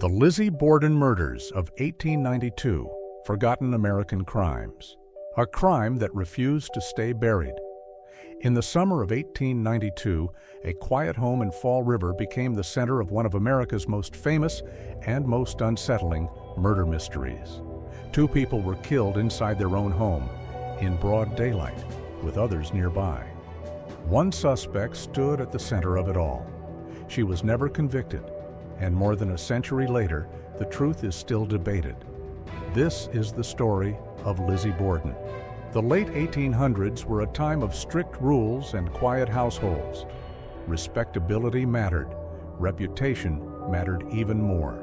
The Lizzie Borden Murders of 1892, Forgotten American Crimes. A crime that refused to stay buried. In the summer of 1892, a quiet home in Fall River became the center of one of America's most famous and most unsettling murder mysteries. Two people were killed inside their own home, in broad daylight, with others nearby. One suspect stood at the center of it all. She was never convicted, and more than a century later, the truth is still debated. This is the story of Lizzie Borden. The late 1800s were a time of strict rules and quiet households. Respectability mattered. Reputation mattered even more.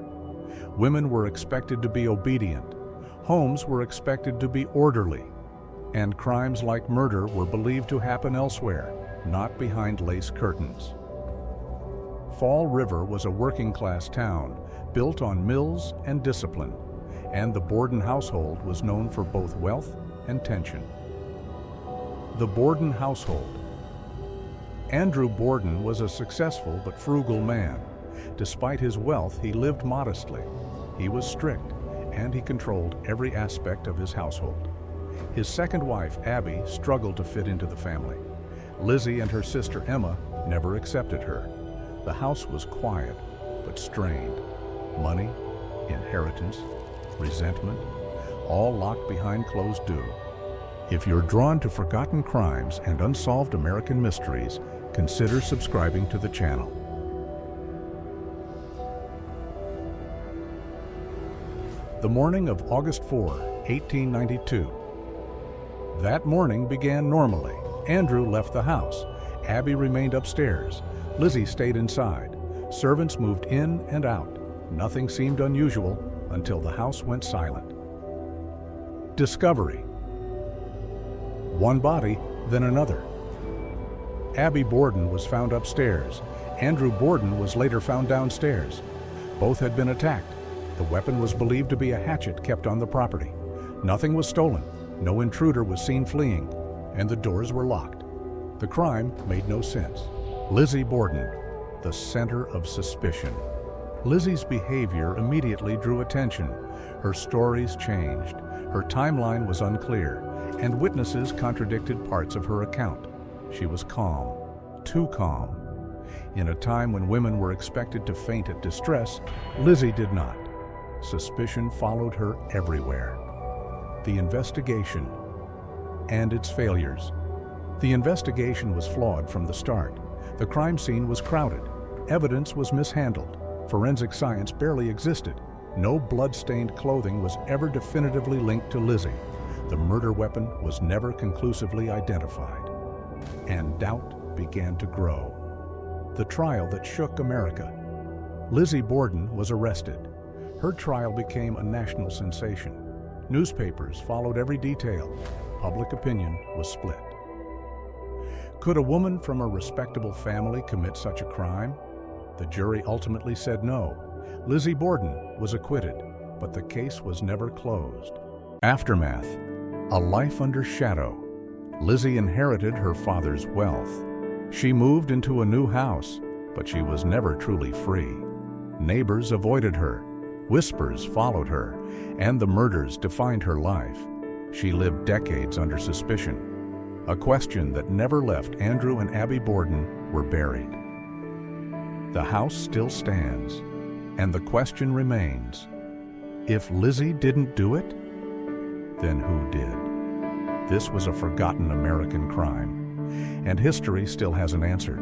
Women were expected to be obedient. Homes were expected to be orderly. And crimes like murder were believed to happen elsewhere, not behind lace curtains. Fall River was a working-class town, built on mills and discipline, and the Borden household was known for both wealth and tension. The Borden household. Andrew Borden was a successful but frugal man. Despite his wealth, he lived modestly. He was strict, and he controlled every aspect of his household. His second wife, Abby, struggled to fit into the family. Lizzie and her sister Emma never accepted her. The house was quiet, but strained. Money, inheritance, resentment, all locked behind closed doors. If you're drawn to forgotten crimes and unsolved American mysteries, consider subscribing to the channel. The morning of August 4, 1892. That morning began normally. Andrew left the house. Abby remained upstairs. Lizzie stayed inside. Servants moved in and out. Nothing seemed unusual until the house went silent. Discovery. One body, then another. Abby Borden was found upstairs. Andrew Borden was later found downstairs. Both had been attacked. The weapon was believed to be a hatchet kept on the property. Nothing was stolen. No intruder was seen fleeing, and the doors were locked. The crime made no sense. Lizzie Borden, the center of suspicion. Lizzie's behavior immediately drew attention. Her stories changed. Her timeline was unclear, and witnesses contradicted parts of her account. She was calm, too calm. In a time when women were expected to faint at distress, Lizzie did not. Suspicion followed her everywhere. The investigation and its failures. The investigation was flawed from the start. The crime scene was crowded. Evidence was mishandled. Forensic science barely existed. No blood-stained clothing was ever definitively linked to Lizzie. The murder weapon was never conclusively identified. And doubt began to grow. The trial that shook America. Lizzie Borden was arrested. Her trial became a national sensation. Newspapers followed every detail. Public opinion was split. Could a woman from a respectable family commit such a crime? The jury ultimately said no. Lizzie Borden was acquitted, but the case was never closed. Aftermath. A life under shadow. Lizzie inherited her father's wealth. She moved into a new house, but she was never truly free. Neighbors avoided her. Whispers followed her, and the murders defined her life. She lived decades under suspicion. A question that never left Andrew and Abby Borden were buried. The house still stands, and the question remains, if Lizzie didn't do it, then who did? This was a forgotten American crime, and history still hasn't answered.